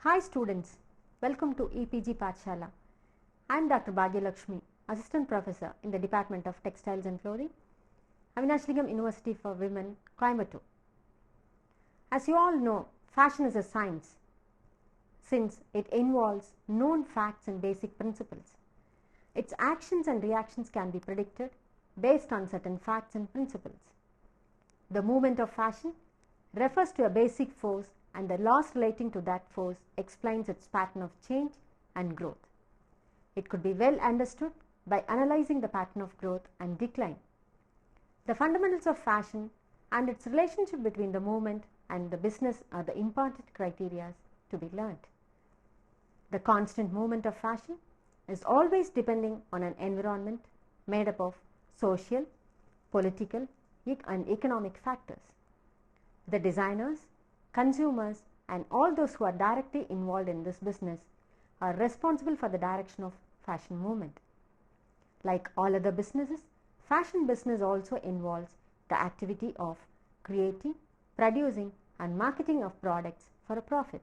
Hi students, welcome to EPG Pathshala. I am Dr. Bhagyalakshmi, Assistant Professor in the Department of Textiles and Clothing, Avinashlingam University for Women, Coimbatore. As you all know, fashion is a science since it involves known facts and basic principles. Its actions and reactions can be predicted based on certain facts and principles. The movement of fashion refers to a basic force, and the laws relating to that force explains its pattern of change and growth. It could be well understood by analyzing the pattern of growth and decline. The fundamentals of fashion and its relationship between the movement and the business are the important criteria to be learned. The constant movement of fashion is always depending on an environment made up of social, political, and economic factors. The designers, consumers, and all those who are directly involved in this business are responsible for the direction of fashion movement. Like all other businesses, fashion business also involves the activity of creating, producing, and marketing of products for a profit.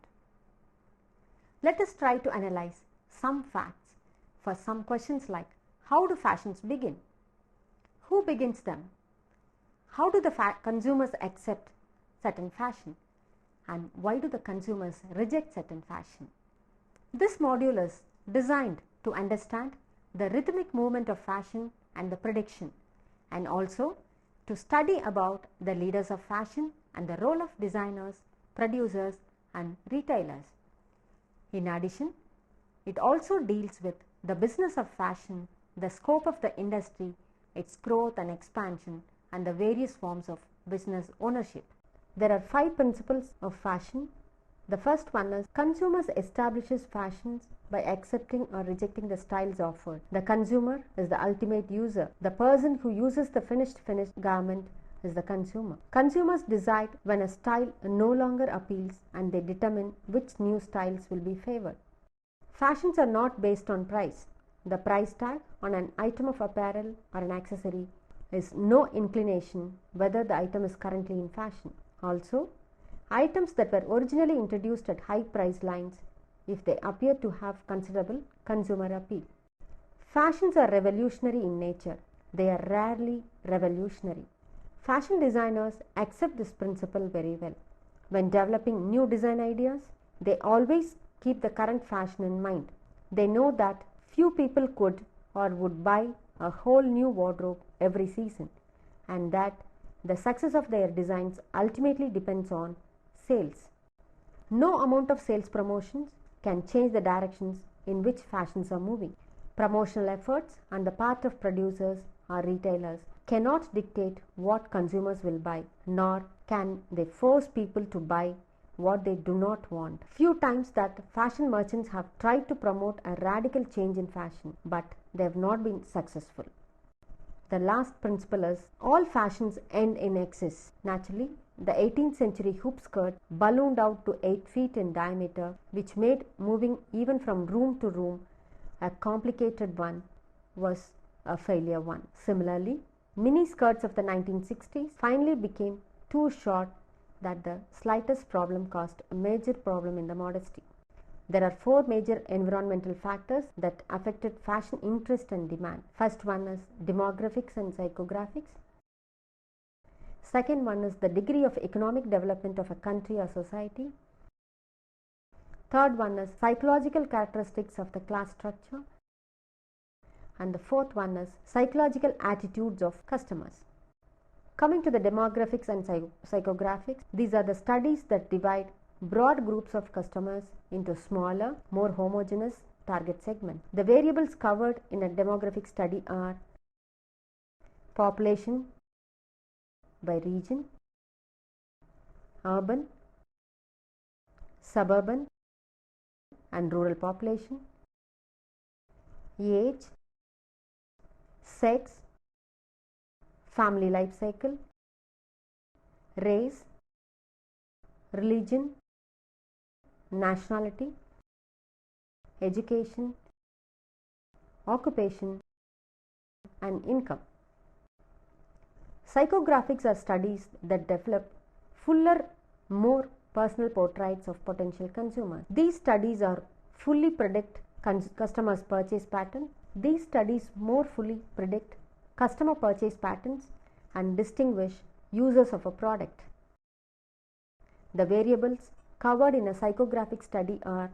Let us try to analyze some facts for some questions like: how do fashions begin? Who begins them? How do the consumers accept certain fashion? And why do the consumers reject certain fashion? This module is designed to understand the rhythmic movement of fashion and the prediction, and also to study about the leaders of fashion and the role of designers, producers, and retailers. In addition, it also deals with the business of fashion, the scope of the industry, its growth and expansion, and the various forms of business ownership. There are 5 principles of fashion. The first one is consumers establishes fashions by accepting or rejecting the styles offered. The consumer is the ultimate user. The person who uses the finished garment is the consumer. Consumers decide when a style no longer appeals, and they determine which new styles will be favored. Fashions are not based on price. The price tag on an item of apparel or an accessory is no inclination whether the item is currently in fashion. Also, items that were originally introduced at high price lines, if they appear to have considerable consumer appeal. Fashions are revolutionary in nature. They are rarely revolutionary. Fashion designers accept this principle very well. When developing new design ideas, they always keep the current fashion in mind. They know that few people could or would buy a whole new wardrobe every season, and that the success of their designs ultimately depends on sales. No amount of sales promotions can change the directions in which fashions are moving. Promotional efforts on the part of producers or retailers cannot dictate what consumers will buy, nor can they force people to buy what they do not want. Few times that fashion merchants have tried to promote a radical change in fashion, but they have not been successful. The last principle is all fashions end in excess. Naturally, the 18th century hoop skirt ballooned out to 8 feet in diameter, which made moving even from room to room a complicated one, was a failure one. Similarly, mini skirts of the 1960s finally became too short that the slightest problem caused a major problem in the modesty. There are 4 major environmental factors that affected fashion interest and demand. First one is demographics and psychographics. Second one is the degree of economic development of a country or society. Third one is psychological characteristics of the class structure. And the fourth one is psychological attitudes of customers. Coming to the demographics and psychographics, these are the studies that divide broad groups of customers into smaller, more homogeneous target segments. The variables covered in a demographic study are population by region, urban, suburban and rural population, age, sex, family life cycle, race, religion, nationality, education, occupation, and income. Psychographics are studies that develop fuller, more personal portraits of potential consumers. These studies are fully predict customers' purchase pattern. These studies more fully predict customer purchase patterns and distinguish users of a product. The variables covered in a psychographic study are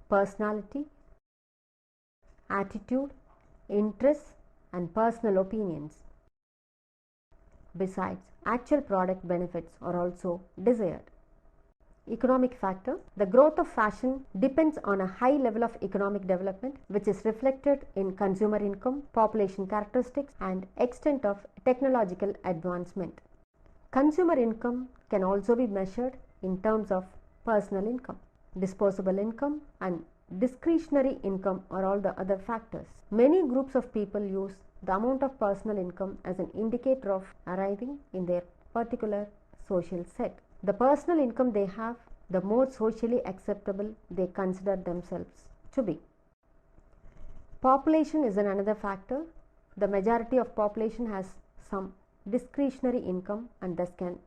personality, attitude, interests, and personal opinions. Besides, actual product benefits are also desired. Economic factor. The growth of fashion depends on a high level of economic development, which is reflected in consumer income, population characteristics, and extent of technological advancement. Consumer income can also be measured in terms of personal income. Disposable income and discretionary income are all the other factors. Many groups of people use the amount of personal income as an indicator of arriving in their particular social set. The personal income they have, the more socially acceptable they consider themselves to be. Population is another factor. The majority of population has some discretionary income and thus can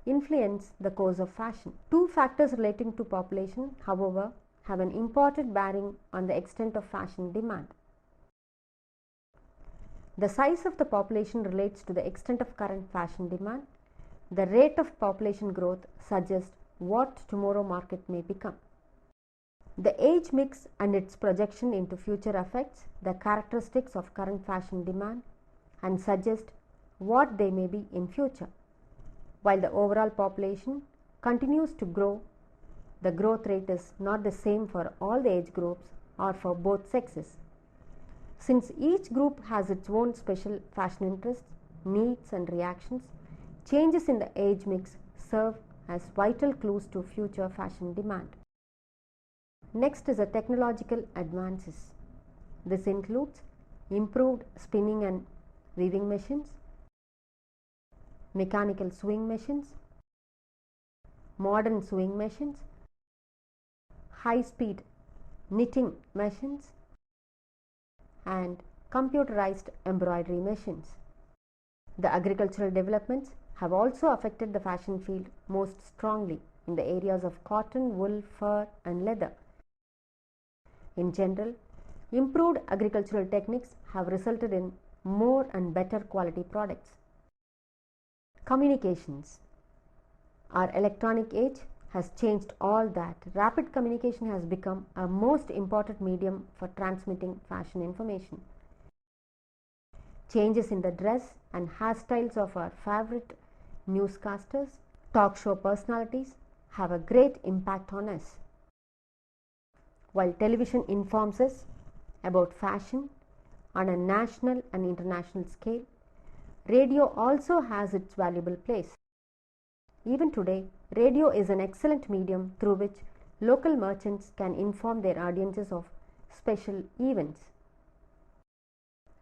influence the course of fashion. Two factors relating to population, however, have an important bearing on the extent of fashion demand. The size of the population relates to the extent of current fashion demand. The rate of population growth suggests what tomorrow market may become. The age mix and its projection into future affects the characteristics of current fashion demand and suggest what they may be in future. While the overall population continues to grow, the growth rate is not the same for all the age groups or for both sexes. Since each group has its own special fashion interests, needs, and reactions, changes in the age mix serve as vital clues to future fashion demand. Next is the technological advances. This includes improved spinning and weaving machines, mechanical sewing machines, modern sewing machines, high-speed knitting machines, and computerized embroidery machines. The agricultural developments have also affected the fashion field most strongly in the areas of cotton, wool, fur, and leather. In general, improved agricultural techniques have resulted in more and better quality products. Communications. Our electronic age has changed all that. Rapid communication has become a most important medium for transmitting fashion information. Changes in the dress and hairstyles of our favorite newscasters, talk show personalities have a great impact on us. While television informs us about fashion on a national and international scale, radio also has its valuable place. Even today, radio is an excellent medium through which local merchants can inform their audiences of special events.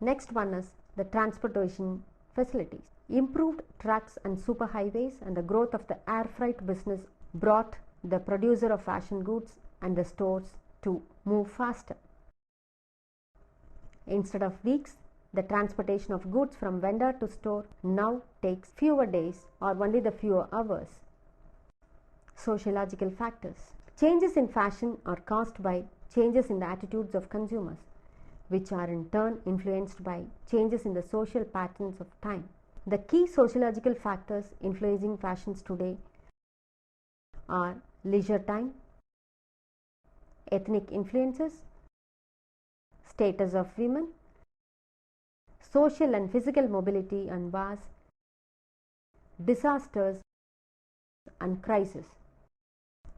Next one is the transportation facilities. Improved trucks and superhighways and the growth of the air freight business brought the producer of fashion goods and the stores to move faster. Instead of weeks, the transportation of goods from vendor to store now takes fewer days or only the fewer hours. Sociological factors. Changes in fashion are caused by changes in the attitudes of consumers, which are in turn influenced by changes in the social patterns of time. The key sociological factors influencing fashions today are leisure time, ethnic influences, status of women, social and physical mobility and wars, disasters and crisis.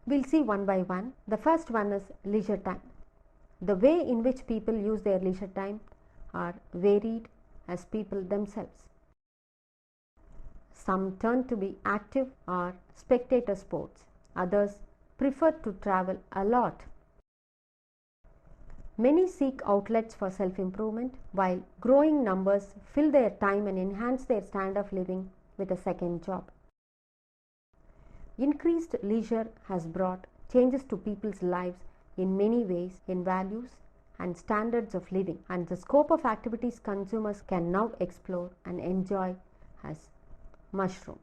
We'll see one by one. The first one is leisure time. The way in which people use their leisure time are varied as people themselves. Some turn to be active or spectator sports. Others prefer to travel a lot. Many seek outlets for self-improvement, while growing numbers fill their time and enhance their standard of living with a second job. Increased leisure has brought changes to people's lives in many ways in values and standards of living, and the scope of activities consumers can now explore and enjoy has mushroomed.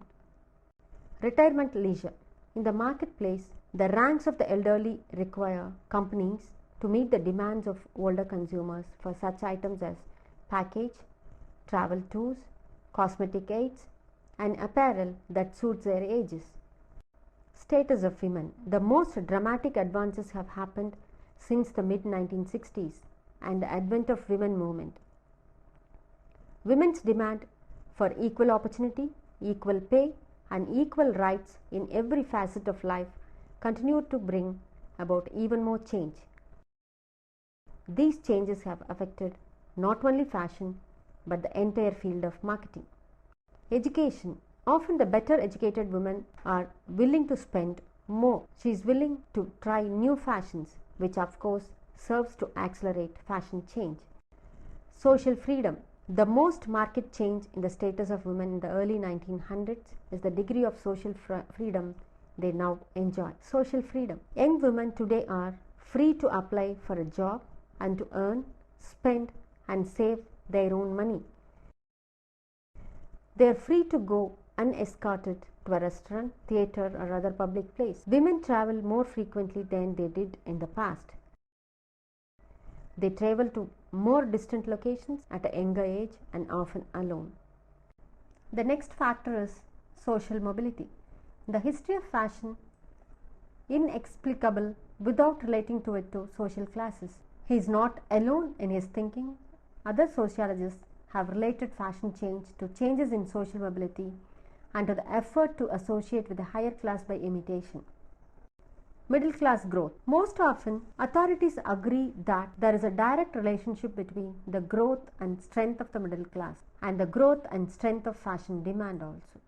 Retirement leisure. In the marketplace, the ranks of the elderly require companies to meet the demands of older consumers for such items as package, travel tools, cosmetic aids, and apparel that suits their ages. Status of women. The most dramatic advances have happened since the mid-1960s and the advent of women movement. Women's demand for equal opportunity, equal pay, and equal rights in every facet of life continued to bring about even more change. These changes have affected not only fashion but the entire field of marketing. Education. Often the better educated women are willing to spend more. She is willing to try new fashions, which of course serves to accelerate fashion change. Social freedom. The most marked change in the status of women in the early 1900s is the degree of social freedom they now enjoy. Social freedom. Young women today are free to apply for a job and to earn, spend, and save their own money. They are free to go unescorted to a restaurant, theatre, or other public place. Women travel more frequently than they did in the past. They travel to more distant locations at a younger age and often alone. The next factor is social mobility. The history of fashion inexplicable without relating to it to social classes. He is not alone in his thinking. Other sociologists have related fashion change to changes in social mobility and to the effort to associate with the higher class by imitation. Middle class growth. Most often, authorities agree that there is a direct relationship between the growth and strength of the middle class and the growth and strength of fashion demand also.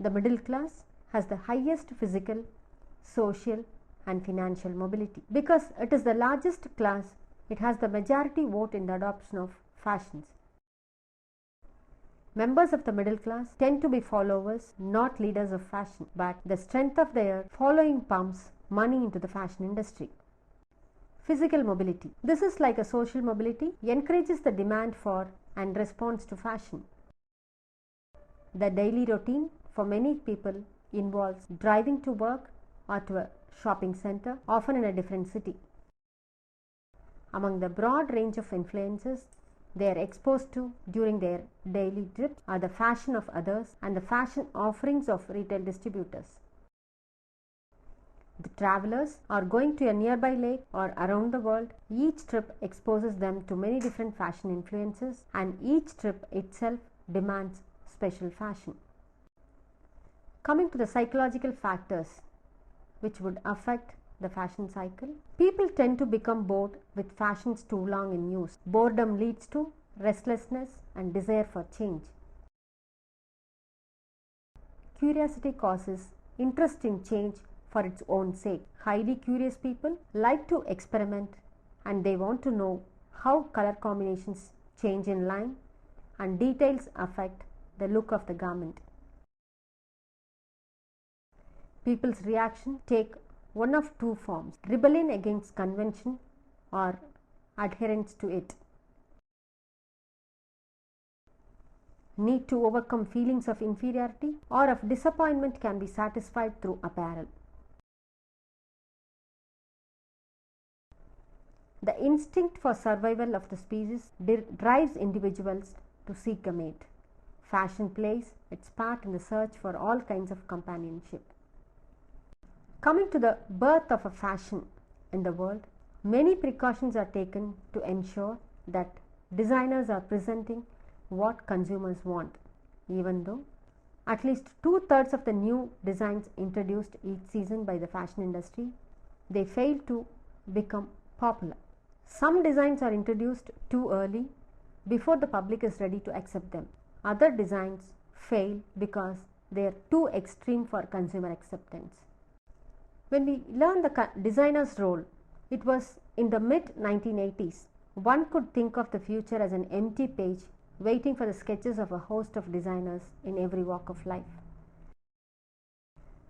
The middle class has the highest physical, social, and financial mobility. Because it is the largest class, it has the majority vote in the adoption of fashions. Members of the middle class tend to be followers, not leaders of fashion, but the strength of their following pumps money into the fashion industry. Physical mobility. This is like a social mobility, encourages the demand for and response to fashion. The daily routine for many people involves driving to work or to a shopping center, often in a different city. Among the broad range of influences they are exposed to during their daily trips are the fashion of others and the fashion offerings of retail distributors. The travelers are going to a nearby lake or around the world. Each trip exposes them to many different fashion influences, and each trip itself demands special fashion. Coming to the psychological factors which would affect the fashion cycle. People tend to become bored with fashions too long in use. Boredom leads to restlessness and desire for change. Curiosity causes interest in change for its own sake. Highly curious people like to experiment and they want to know how color combinations change in line and details affect the look of the garment. People's reaction take one of two forms: rebellion against convention or adherence to it. Need to overcome feelings of inferiority or of disappointment can be satisfied through apparel. The instinct for survival of the species drives individuals to seek a mate. Fashion plays its part in the search for all kinds of companionship. Coming to the birth of a fashion in the world, many precautions are taken to ensure that designers are presenting what consumers want, even though at least 2/3 of the new designs introduced each season by the fashion industry, they fail to become popular. Some designs are introduced too early before the public is ready to accept them. Other designs fail because they are too extreme for consumer acceptance. When we learn the designer's role, it was in the mid-1980s. One could think of the future as an empty page waiting for the sketches of a host of designers in every walk of life.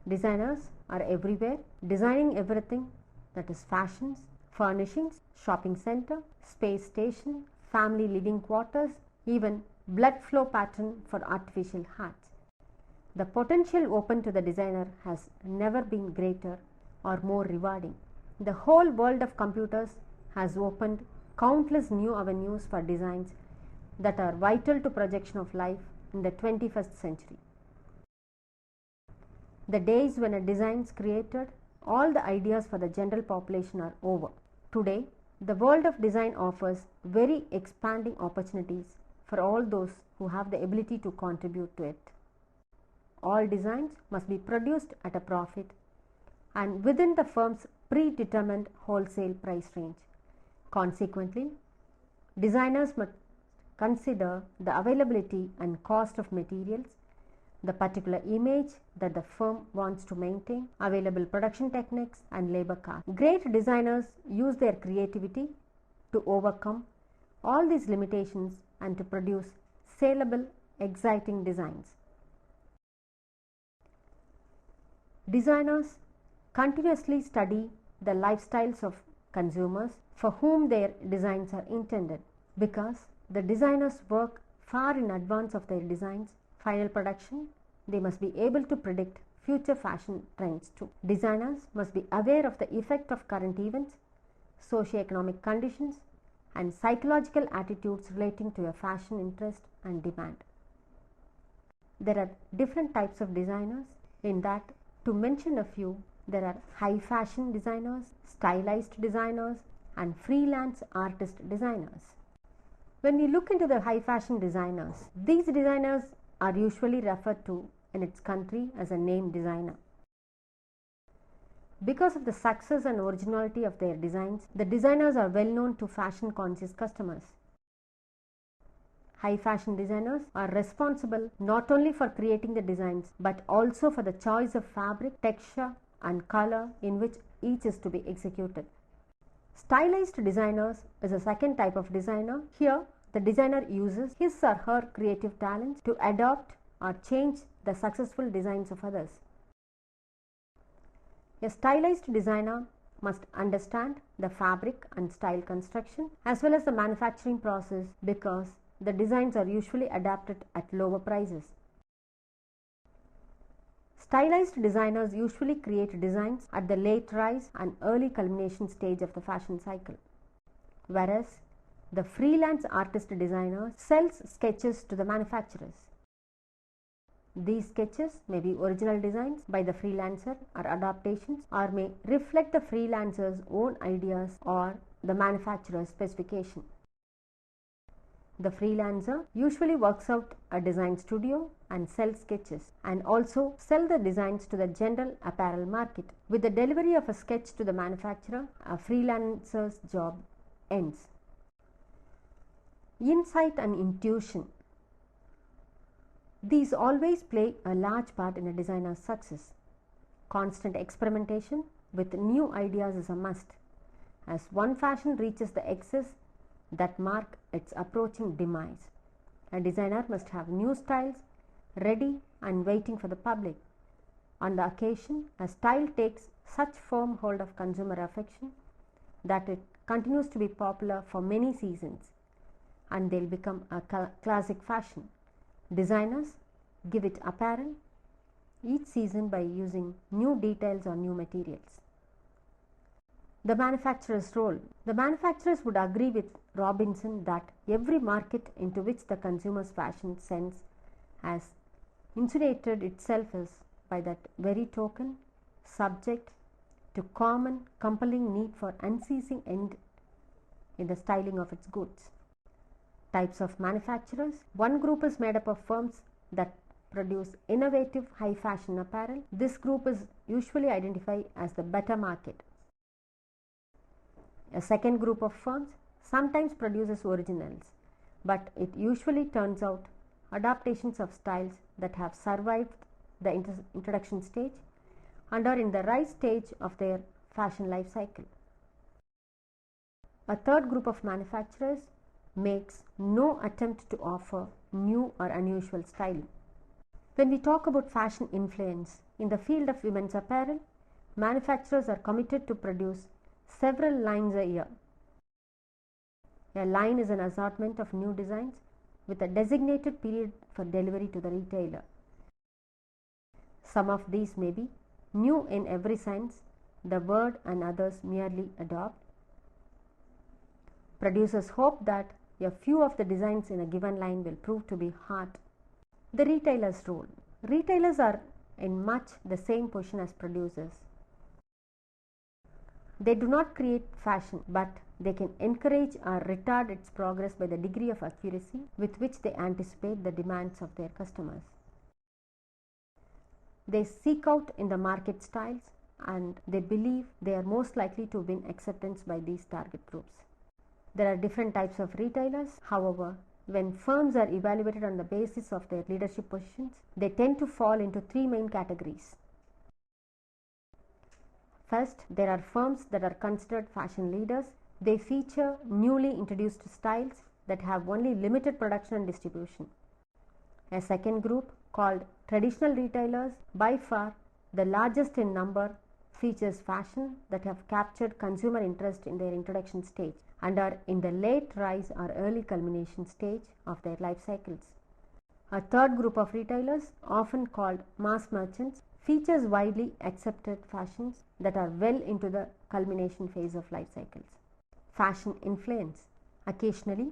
Designers are everywhere, designing everything that is fashions, furnishings, shopping center, space station, family living quarters, even blood flow pattern for artificial hearts. The potential open to the designer has never been greater or more rewarding. The whole world of computers has opened countless new avenues for designs that are vital to projection of life in the 21st century. The days when a design created all the ideas for the general population are over. Today, the world of design offers very expanding opportunities for all those who have the ability to contribute to it. All designs must be produced at a profit and within the firm's predetermined wholesale price range. Consequently, designers must consider the availability and cost of materials, the particular image that the firm wants to maintain, available production techniques and labor costs. Great designers use their creativity to overcome all these limitations and to produce saleable, exciting designs. Designers continuously study the lifestyles of consumers for whom their designs are intended, because the designers work far in advance of their designs' final production. They must be able to predict future fashion trends too. Designers must be aware of the effect of current events, socio-economic conditions, and psychological attitudes relating to a fashion interest and demand. There are different types of designers. In that, to mention a few, there are high fashion designers, stylized designers, and freelance artist designers. When we look into the high fashion designers, these designers are usually referred to in its country as a name designer. Because of the success and originality of their designs, the designers are well known to fashion conscious customers. High fashion designers are responsible not only for creating the designs but also for the choice of fabric, texture, and color in which each is to be executed. Stylized designers is a second type of designer. Here, the designer uses his or her creative talents to adopt or change the successful designs of others. A stylized designer must understand the fabric and style construction as well as the manufacturing process, because the designs are usually adapted at lower prices. Stylized designers usually create designs at the late rise and early culmination stage of the fashion cycle, whereas the freelance artist designer sells sketches to the manufacturers. These sketches may be original designs by the freelancer or adaptations, or may reflect the freelancer's own ideas or the manufacturer's specification. The freelancer usually works out a design studio and sells sketches, and also sell the designs to the general apparel market. With the delivery of a sketch to the manufacturer, a freelancer's job ends. Insight and intuition. These always play a large part in a designer's success. Constant experimentation with new ideas is a must, as one fashion reaches the excess that mark its approaching demise. A designer must have new styles ready and waiting for the public. On the occasion, a style takes such firm hold of consumer affection that it continues to be popular for many seasons, and they'll become a classic fashion. Designers give it apparel each season by using new details or new materials. The manufacturer's role. The manufacturers would agree with Robinson that every market into which the consumer's fashion sense has insulated itself is by that very token subject to common compelling need for unceasing end in the styling of its goods. Types of manufacturers. One group is made up of firms that produce innovative high fashion apparel. This group is usually identified as the better market. A second group of firms sometimes produces originals, but it usually turns out adaptations of styles that have survived the introduction stage and are in the rise stage of their fashion life cycle. A third group of manufacturers makes no attempt to offer new or unusual style. When we talk about fashion influence in the field of women's apparel, manufacturers are committed to produce several lines a year. A line is an assortment of new designs with a designated period for delivery to the retailer. Some of these may be new in every sense, the word, and others merely adopt. Producers hope that a few of the designs in a given line will prove to be hot. The retailer's role. Retailers are in much the same position as producers. They do not create fashion, but they can encourage or retard its progress by the degree of accuracy with which they anticipate the demands of their customers. They seek out in the market styles, and they believe they are most likely to win acceptance by these target groups. There are different types of retailers. However, when firms are evaluated on the basis of their leadership positions, they tend to fall into three main categories. First, there are firms that are considered fashion leaders. They feature newly introduced styles that have only limited production and distribution. A second group, called traditional retailers, by far the largest in number, features fashion that have captured consumer interest in their introduction stage and are in the late rise or early culmination stage of their life cycles. A third group of retailers, often called mass merchants, features widely accepted fashions that are well into the culmination phase of life cycles. Fashion influence. Occasionally,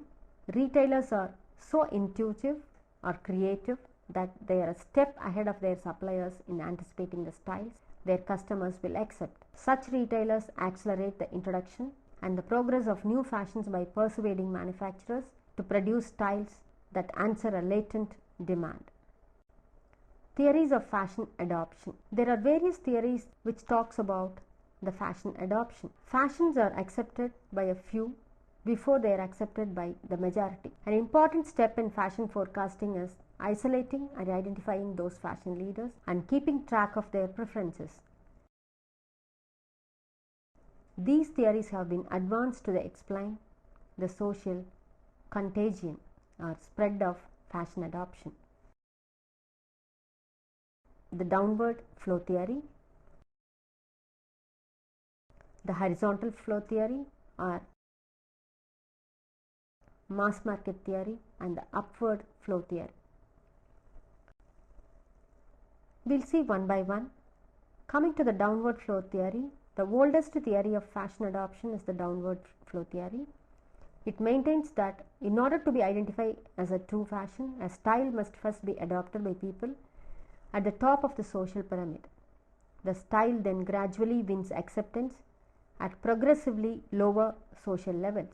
retailers are so intuitive or creative that they are a step ahead of their suppliers in anticipating the styles their customers will accept. Such retailers accelerate the introduction and the progress of new fashions by persuading manufacturers to produce styles that answer a latent demand. Theories of fashion adoption. There are various theories which talks about the fashion adoption. Fashions are accepted by a few before they are accepted by the majority. An important step in fashion forecasting is isolating and identifying those fashion leaders and keeping track of their preferences. These theories have been advanced to explain the social contagion or spread of fashion adoption. The downward flow theory, the horizontal flow theory or mass market theory, and the upward flow theory. We'll see one by one. Coming to the downward flow theory, the oldest theory of fashion adoption is the downward flow theory. It maintains that in order to be identified as a true fashion, a style must first be adopted by people at the top of the social pyramid. The style then gradually wins acceptance at progressively lower social levels.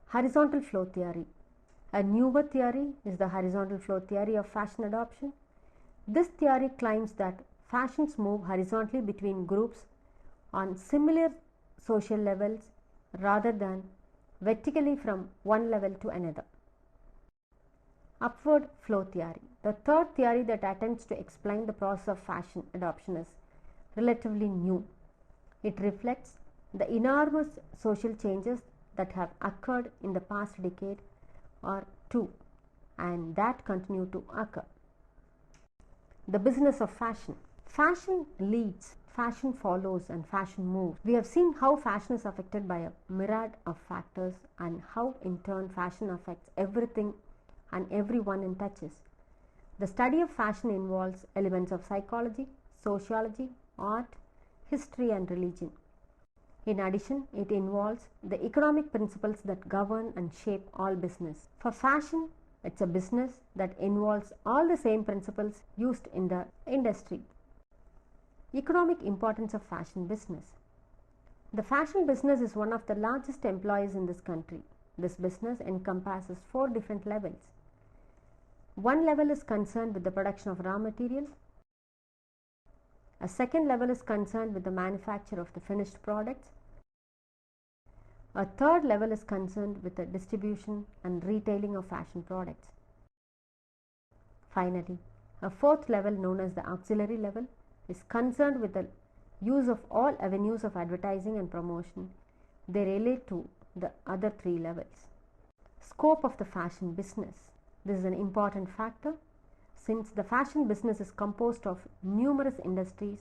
Horizontal flow theory. A newer theory is the horizontal flow theory of fashion adoption. This theory claims that fashions move horizontally between groups on similar social levels rather than vertically from one level to another. Upward flow theory. The third theory that attempts to explain the process of fashion adoption is relatively new. It reflects the enormous social changes that have occurred in the past decade or two and that continue to occur. The business of fashion. Fashion leads, fashion follows, and fashion moves. We have seen how fashion is affected by a myriad of factors and how in turn fashion affects everything and everyone it touches. The study of fashion involves elements of psychology, sociology, art, history, and religion. In addition, it involves the economic principles that govern and shape all business. For fashion, it's a business that involves all the same principles used in the industry. Economic importance of fashion business. The fashion business is one of the largest employers in this country. This business encompasses 4 different levels. One level is concerned with the production of raw material. A second level is concerned with the manufacture of the finished products. A third level is concerned with the distribution and retailing of fashion products. Finally, a fourth level known as the auxiliary level is concerned with the use of all avenues of advertising and promotion. They relate to the other 3 levels. Scope of the fashion business. This is an important factor since the fashion business is composed of numerous industries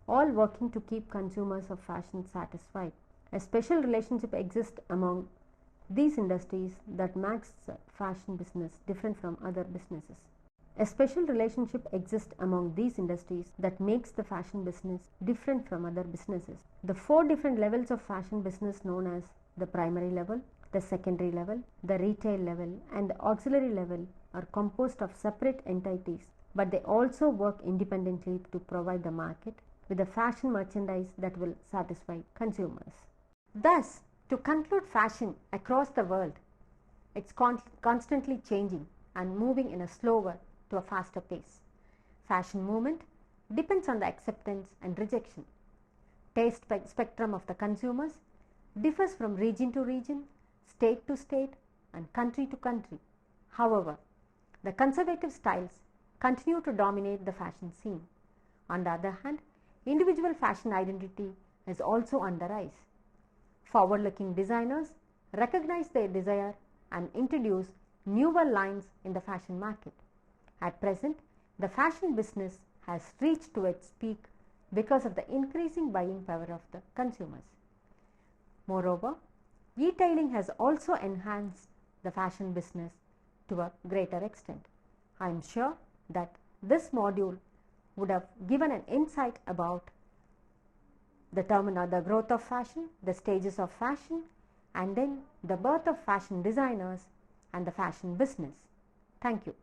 all working to keep consumers of fashion satisfied. A special relationship exists among these industries that makes fashion business different from other businesses. A special relationship exists among these industries that makes the fashion business different from other businesses. The four different levels of fashion business known as the primary level, the secondary level, the retail level, and the auxiliary level are composed of separate entities, but they also work independently to provide the market with the fashion merchandise that will satisfy consumers. Thus, to conclude, fashion across the world, it's constantly changing and moving in a slower to a faster pace. Fashion movement depends on the acceptance and rejection. Taste spectrum of the consumers differs from region to region, state to state, and country to country. However, the conservative styles continue to dominate the fashion scene. On the other hand, individual fashion identity is also on the rise. Forward-looking designers recognize their desire and introduce newer lines in the fashion market. At present, the fashion business has reached to its peak because of the increasing buying power of the consumers. Moreover, e-tailing has also enhanced the fashion business to a greater extent. I am sure that this module would have given an insight about the growth of fashion, the stages of fashion, and then the birth of fashion designers and the fashion business. Thank you.